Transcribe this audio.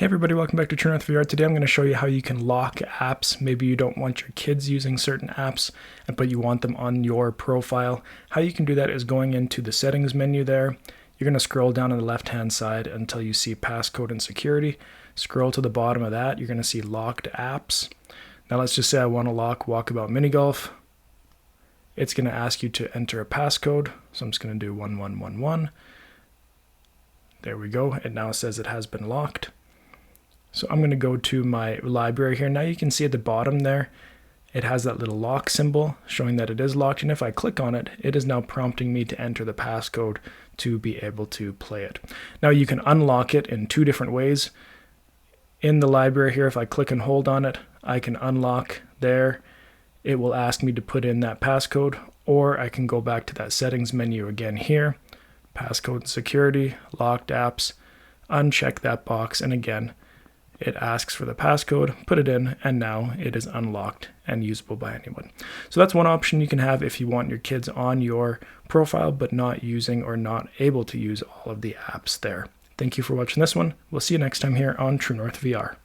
Hey everybody, welcome back to True North VR. Today I'm going to show you how you can lock apps. Maybe you don't want your kids using certain apps, but you want them on your profile. How you can do that is going into the settings menu there. You're going to scroll down on the left hand side until you see passcode and security. Scroll to the bottom of that, you're going to see locked apps. Now let's just say I want to lock Walkabout Mini Golf. It's going to ask you to enter a passcode, so I'm just going to do 1111. There we go, it now says it has been locked. So I'm going to go to my library here. Now you can see at the bottom there, it has that little lock symbol showing that it is locked. And if I click on it, it is now prompting me to enter the passcode to be able to play it. Now you can unlock it in two different ways. In the library here, if I click and hold on it, I can unlock there. It will ask me to put in that passcode, or I can go back to that settings menu again here, passcode and security, locked apps, uncheck that box, and again, it asks for the passcode, put it in, and now it is unlocked and usable by anyone. So that's one option you can have if you want your kids on your profile but not using or not able to use all of the apps there. Thank you for watching this one. We'll see you next time here on True North VR.